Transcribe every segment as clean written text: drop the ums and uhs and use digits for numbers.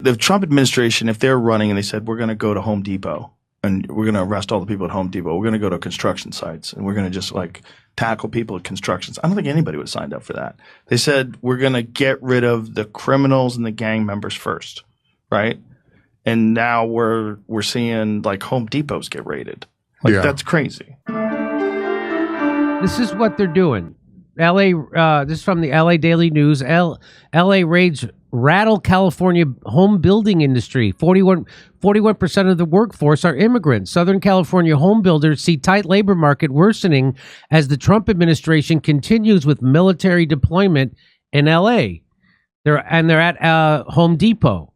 The Trump administration, if they're running and they said, we're going to go to Home Depot and we're going to arrest all the people at Home Depot, we're going to go to construction sites and we're going to just like tackle people at constructions. I don't think anybody would have signed up for that. They said, we're going to get rid of the criminals and the gang members first, right? And now we're seeing like Home Depots get raided. Like that's crazy. This is what they're doing. This is from the LA Daily News. LA raids rattle California home building industry. 41% of the workforce are immigrants. Southern California home builders see tight labor market worsening as the Trump administration continues with military deployment in LA. They're at Home Depot.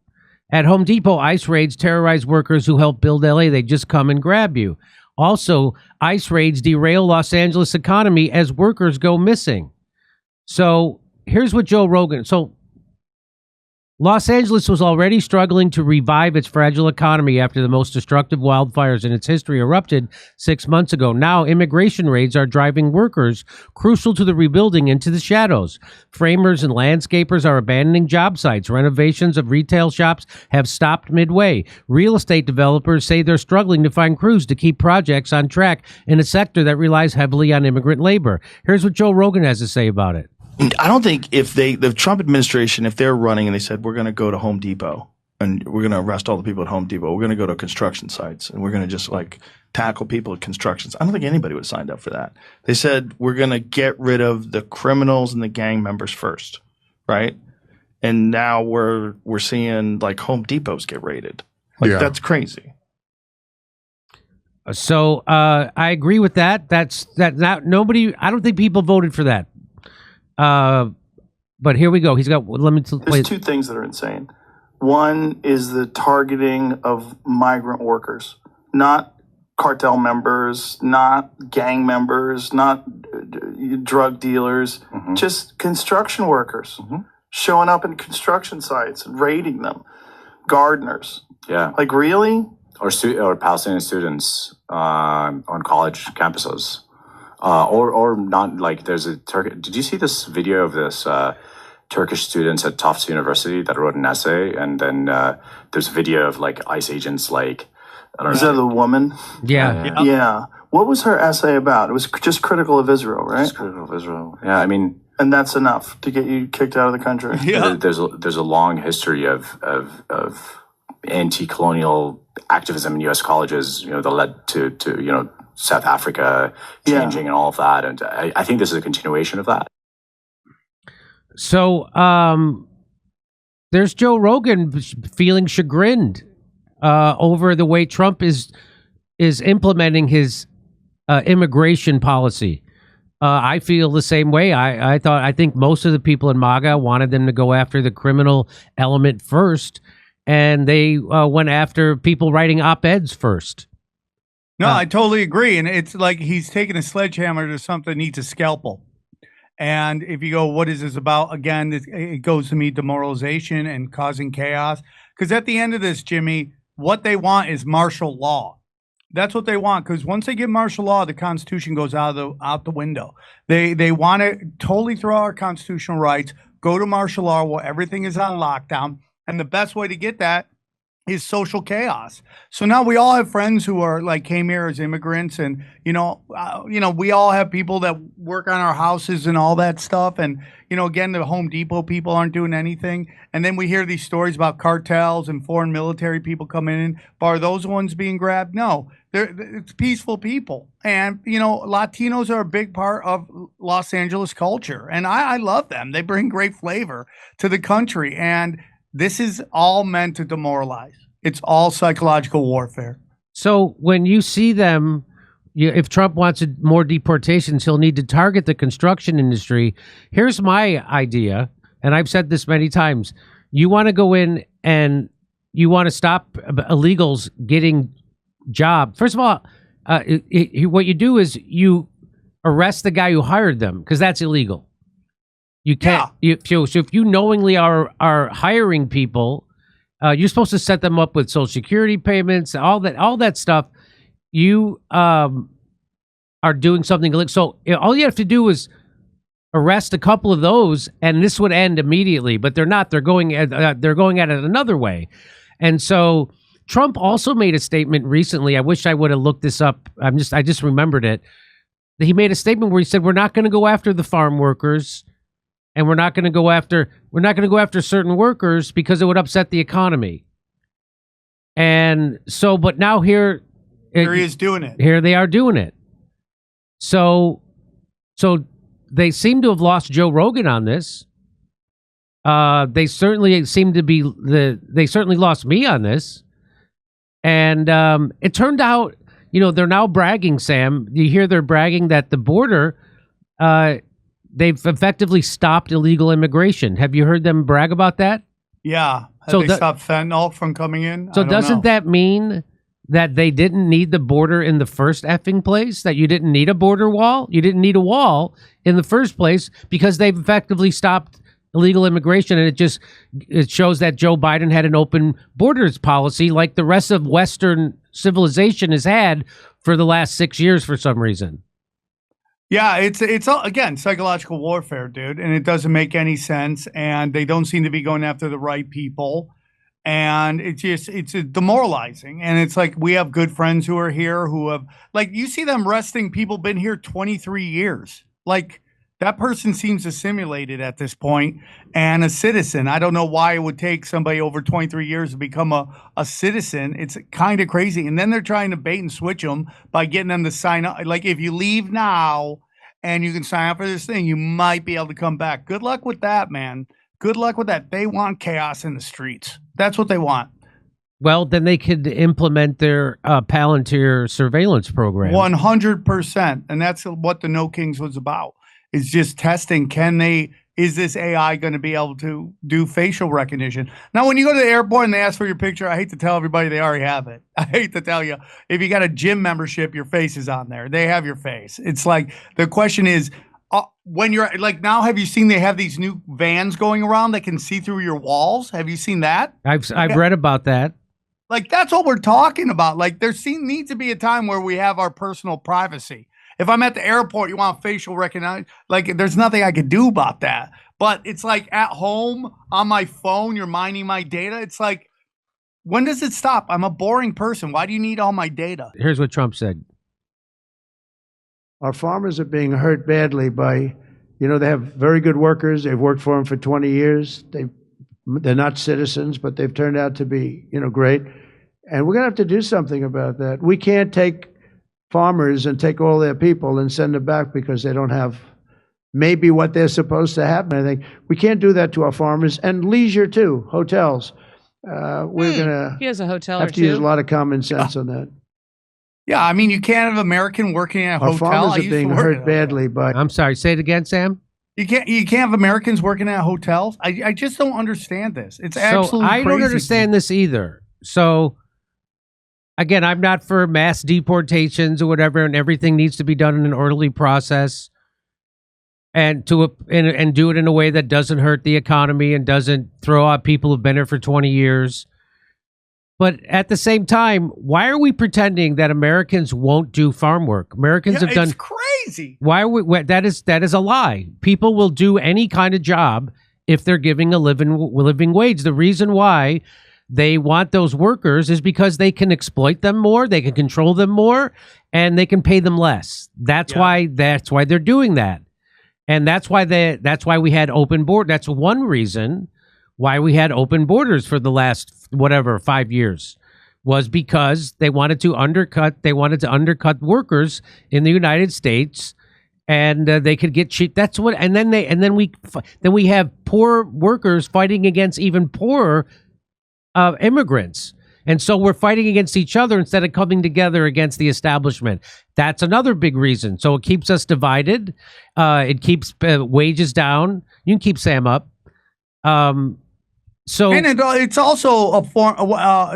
At Home Depot, ICE raids terrorize workers who help build LA. They just come and grab you. Also, ICE raids derail Los Angeles economy as workers go missing. So here's what Joe Rogan. So Los Angeles was already struggling to revive its fragile economy after the most destructive wildfires in its history erupted 6 months ago. Now, immigration raids are driving workers crucial to the rebuilding into the shadows. Framers and landscapers are abandoning job sites. Renovations of retail shops have stopped midway. Real estate developers say they're struggling to find crews to keep projects on track in a sector that relies heavily on immigrant labor. Here's what Joe Rogan has to say about it. I don't think the Trump administration, if they're running and they said, we're going to go to Home Depot and we're going to arrest all the people at Home Depot, we're going to go to construction sites and we're going to just like tackle people at constructions. I don't think anybody would have signed up for that. They said, we're going to get rid of the criminals and the gang members first, right? And now we're seeing like Home Depots get raided. Like that's crazy. So I agree with that. Nobody. I don't think people voted for that. But here we go. He's got. There's two things that are insane. One is the targeting of migrant workers, not cartel members, not gang members, not drug dealers, just construction workers showing up in construction sites and raiding them. Gardeners. Yeah. Like really? Or Palestinian students on college campuses. Or not, like there's a did you see this video of this Turkish students at Tufts University that wrote an essay, and then there's a video of like ICE agents, like I don't know. Is that the woman? Yeah. What was her essay about? It was just critical of Israel, right? Just critical of Israel. Yeah, I mean, and that's enough to get you kicked out of the country. Yeah. There's a long history of anti-colonial activism in U.S. colleges, that led to South Africa changing and all of that. And I think this is a continuation of that. So there's Joe Rogan feeling chagrined over the way Trump is implementing his immigration policy. I feel the same way. I think most of the people in MAGA wanted them to go after the criminal element first, and they went after people writing op-eds first. No, I totally agree. And it's like he's taking a sledgehammer to something that needs a scalpel. And if you go, what is this about? Again, it goes to me demoralization and causing chaos. Because at the end of this, Jimmy, what they want is martial law. That's what they want. Because once they get martial law, the Constitution goes out the window. They want to totally throw our constitutional rights, go to martial law where everything is on lockdown. And the best way to get that is social chaos. So now we all have friends who are like came here as immigrants, and we all have people that work on our houses and all that stuff. And again, the Home Depot people aren't doing anything. And then we hear these stories about cartels and foreign military people coming in. But are those ones being grabbed? No, it's peaceful people. And Latinos are a big part of Los Angeles culture, and I love them. They bring great flavor to the country, and this is all meant to demoralize. It's all psychological warfare. So when you see them, if Trump wants more deportations, he'll need to target the construction industry. Here's my idea, and I've said this many times. You want to go in and you want to stop illegals getting jobs. First of all, what you do is you arrest the guy who hired them, because that's illegal. You can't. So if you knowingly are hiring people, you're supposed to set them up with Social Security payments, all that stuff. You are doing something illegal. So all you have to do is arrest a couple of those, and this would end immediately. But they're not. They're going at it another way. And so Trump also made a statement recently. I wish I would have looked this up. I just remembered it. He made a statement where he said, we're not going to go after the farm workers, and we're not going to go after certain workers because it would upset the economy. And so, but now here he is doing it. Here they are doing it. So they seem to have lost Joe Rogan on this. They certainly lost me on this. And it turned out, they're now bragging, Sam. You hear they're bragging that the border, they've effectively stopped illegal immigration. Have you heard them brag about that? Yeah. They stopped fentanyl from coming in? So doesn't that mean that they didn't need the border in the first effing place? That you didn't need a border wall? You didn't need a wall in the first place because they've effectively stopped illegal immigration, and it shows that Joe Biden had an open borders policy like the rest of Western civilization has had for the last 6 years for some reason. Yeah, it's all, again, psychological warfare, dude, and it doesn't make any sense, and they don't seem to be going after the right people, and it's demoralizing. And it's like, we have good friends who are here who have, like, you see them arresting people been here 23 years. Like, that person seems assimilated at this point and a citizen. I don't know why it would take somebody over 23 years to become a citizen. It's kind of crazy. And then they're trying to bait and switch them by getting them to sign up. Like, if you leave now and you can sign up for this thing, you might be able to come back. Good luck with that, man. Good luck with that. They want chaos in the streets. That's what they want. Well, then they could implement their Palantir surveillance program. 100%. And that's what the No Kings was about. It's just testing. Is this AI going to be able to do facial recognition? Now, when you go to the airport and they ask for your picture, I hate to tell everybody they already have it. I hate to tell you, if you got a gym membership, your face is on there. They have your face. It's like, the question is, when you're like, now, have you seen they have these new vans going around that can see through your walls? Have you seen that? I've read about that. Like, that's what we're talking about. Like, needs to be a time where we have our personal privacy. If I'm at the airport, you want facial recognition, like, there's nothing I could do about that. But it's like, at home on my phone, you're mining my data. It's like, when does it stop? I'm a boring person. Why do you need all my data? Here's what Trump said. Our farmers are being hurt badly by, they have very good workers. They've worked for them for 20 years. They're not citizens, but they've turned out to be, great. And we're going to have to do something about that. We can't take farmers and take all their people and send them back because they don't have maybe what they're supposed to have. And I think we can't do that to our farmers. And leisure too, hotels. We're gonna he has a hotel have or to two. use a lot of common sense on that. Yeah, I mean, you can't have American working at a Our hotel. farmers are being hurt badly by. I'm sorry, say it again, Sam. You can't have Americans working at hotels. I just don't understand this. It's absolutely I don't crazy. understand this either. So again, I'm not for mass deportations or whatever, and everything needs to be done in an orderly process, and do it in a way that doesn't hurt the economy and doesn't throw out people who've been here for 20 years. But at the same time, why are we pretending that Americans won't do farm work? Americans have done. It's crazy. Why are we? That is a lie. People will do any kind of job if they're giving a living wage. The reason why they want those workers is because they can exploit them more, they can control them more, and they can pay them less. That's why they're doing that. And that's why we had open border. That's one reason why we had open borders for the last 5 years, was because they wanted to undercut workers in the United States, and they could get cheap. That's what. And then we have poor workers fighting against even poorer immigrants. And so we're fighting against each other instead of coming together against the establishment. That's another big reason. So it keeps us divided. It keeps wages down. You can keep Sam up. And it's also a form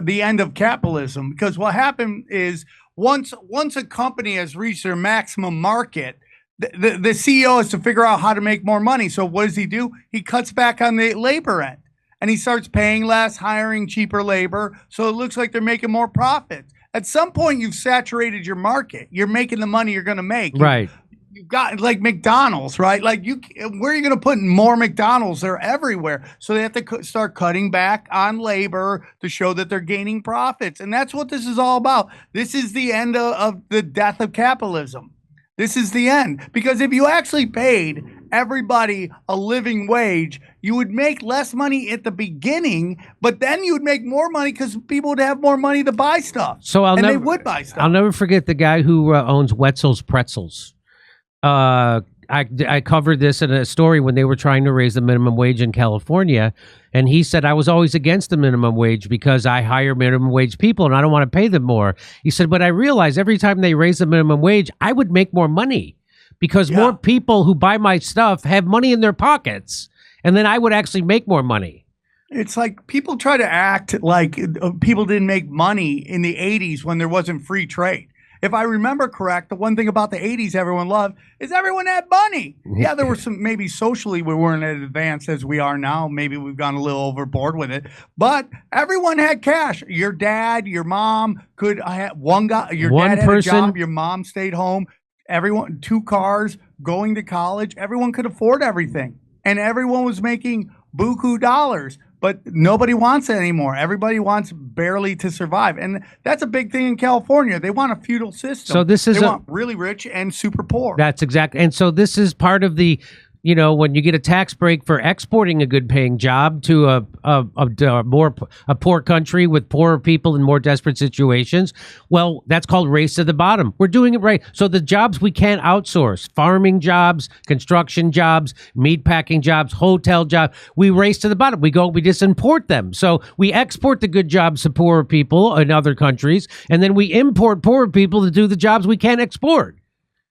the end of capitalism, because what happened is once a company has reached their maximum market, the CEO has to figure out how to make more money. So what does he do? He cuts back on the labor end. And he starts paying less, hiring cheaper labor, so it looks like they're making more profit. At some point, you've saturated your market. You're making the money you're going to make. Right. You've got like McDonald's, right? Like where are you going to put more McDonald's? They're everywhere. So they have to start cutting back on labor to show that they're gaining profits. And that's what this is all about. This is the end of the death of capitalism. This is the end. Because if you actually paid everybody a living wage, you would make less money at the beginning, but then you would make more money because people would have more money to buy stuff. So they would buy stuff. I'll never forget the guy who owns Wetzel's Pretzels. I covered this in a story when they were trying to raise the minimum wage in California, and he said, I was always against the minimum wage because I hire minimum wage people and I don't want to pay them more. He said, but I realized every time they raise the minimum wage, I would make more money because more people who buy my stuff have money in their pockets, and then I would actually make more money. It's like people try to act like people didn't make money in the 80s when there wasn't free trade. If I remember correct, the one thing about the 80s everyone loved is everyone had money. Yeah, there were some, maybe socially we weren't as advanced as we are now. Maybe we've gone a little overboard with it. But everyone had cash. Your dad, your mom could have one guy, your dad had a job, your mom stayed home. Everyone, 2 cars, going to college. Everyone could afford everything. And everyone was making buku dollars. But nobody wants it anymore. Everybody wants barely to survive. And that's a big thing in California. They want a feudal system. So they want really rich and super poor. That's exactly. And so this is part of the, you know, when you get a tax break for exporting a good paying job to a poor country with poorer people in more desperate situations, well, that's called race to the bottom. We're doing it right. So the jobs we can't outsource, farming jobs, construction jobs, meat packing jobs, hotel jobs, we race to the bottom. We just import them. So we export the good jobs to poorer people in other countries, and then we import poorer people to do the jobs we can't export.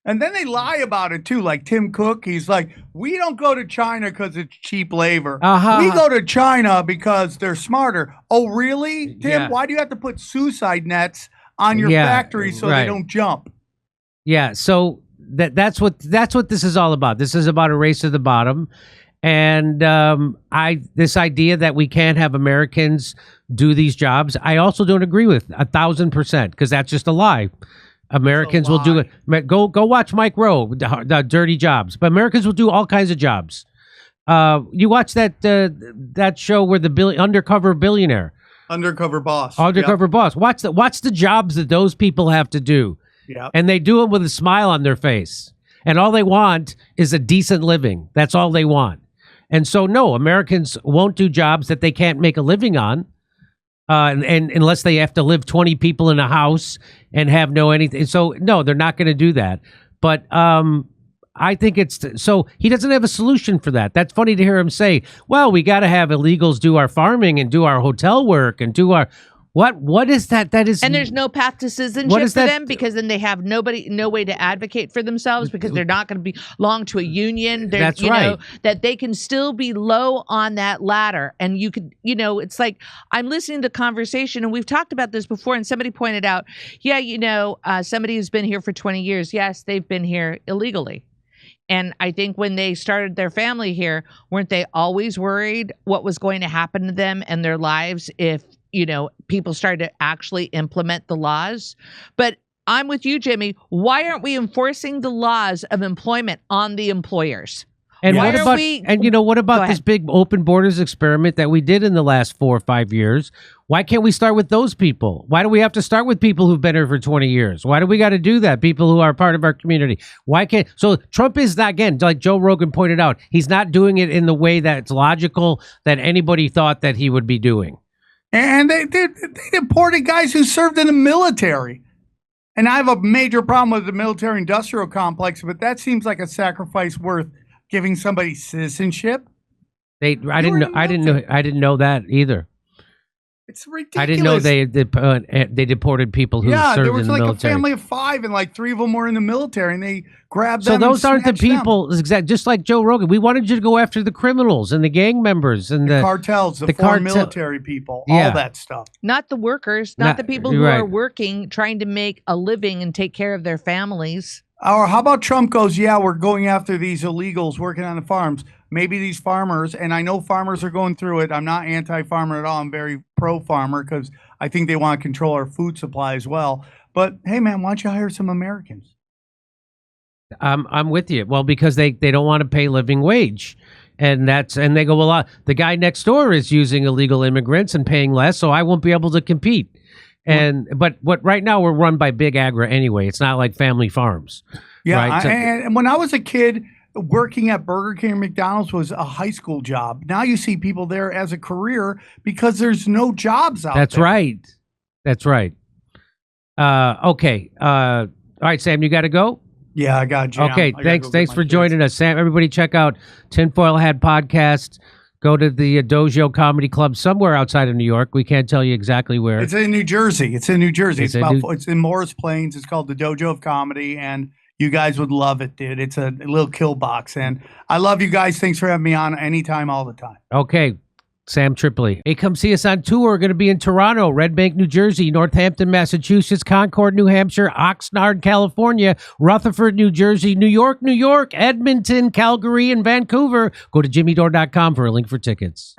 And then they lie about it, too. Like Tim Cook, he's like, we don't go to China because it's cheap labor. We go to China because they're smarter. Oh, really, Tim? Yeah. Why do you have to put suicide nets on your factory so they don't jump? Yeah, so that's what this is all about. This is about a race to the bottom. And this idea that we can't have Americans do these jobs, I also don't agree with 1,000%, because that's just a lie. Americans will do it. Go watch Mike Rowe, the Dirty Jobs. But Americans will do all kinds of jobs. You watch that show where the undercover billionaire, undercover boss, boss. Watch the jobs that those people have to do. Yeah, and they do it with a smile on their face. And all they want is a decent living. That's all they want. And so, no, Americans won't do jobs that they can't make a living on. And unless they have to live 20 people in a house and have no anything. So, no, they're not going to do that. But I think so he doesn't have a solution for that. That's funny to hear him say, well, we got to have illegals do our farming and do our hotel work and do our... What is that? That is, and there's no path to citizenship for them, because then they have no way to advocate for themselves, because they're not going to belong to a union. That's right. Know, that they can still be low on that ladder. And you could, it's like, I'm listening to conversation, and we've talked about this before, and somebody pointed out, somebody who's been here for 20 years. Yes, they've been here illegally. And I think when they started their family here, weren't they always worried what was going to happen to them and their lives if people started to actually implement the laws? But I'm with you, Jimmy. Why aren't we enforcing the laws of employment on the employers? And what about this big open borders experiment that we did in the last 4 or 5 years? Why can't we start with those people? Why do we have to start with people who've been here for 20 years? Why do we got to do that? People who are part of our community. Why can't... So Trump is not, again, like Joe Rogan pointed out, he's not doing it in the way that's logical that anybody thought that he would be doing. And they deported guys who served in the military. And I have a major problem with the military industrial complex, but that seems like a sacrifice worth giving somebody citizenship. I didn't know that either. It's ridiculous. I didn't know they deported people who served in the military. Yeah, there was like a family of 5, and like 3 of them were in the military, and they grabbed them. So those aren't the people, just like Joe Rogan. We wanted you to go after the criminals and the gang members and the cartels, the foreign military people, all that stuff. Not the workers, not the people who are working, trying to make a living and take care of their families. Or how about Trump goes, yeah, we're going after these illegals working on the farms. Maybe these farmers, and I know farmers are going through it. I'm not anti-farmer at all. I'm very pro-farmer because I think they want to control our food supply as well. But, hey, man, why don't you hire some Americans? I'm with you. Well, because they don't want to pay living wage. And they go, well, the guy next door is using illegal immigrants and paying less, so I won't be able to compete. But right now we're run by big agri anyway. It's not like family farms. Yeah, right? And when I was a kid, working at Burger King or McDonald's was a high school job. Now you see people there as a career because there's no jobs out there. That's right. Okay. All right, Sam, you got to go? Yeah, I got you. Okay, thanks for joining us, Sam. Everybody check out Tinfoil Hat Podcast. Go to the Dojo Comedy Club somewhere outside of New York. We can't tell you exactly where. It's in New Jersey. It's in Morris Plains. It's called the Dojo of Comedy, and you guys would love it, dude. It's a little kill box, and I love you guys. Thanks for having me on anytime, all the time. Okay. Sam Tripoli. Hey, come see us on tour. We're going to be in Toronto, Red Bank, New Jersey, Northampton, Massachusetts, Concord, New Hampshire, Oxnard, California, Rutherford, New Jersey, New York, Edmonton, Calgary, and Vancouver. Go to jimmydore.com for a link for tickets.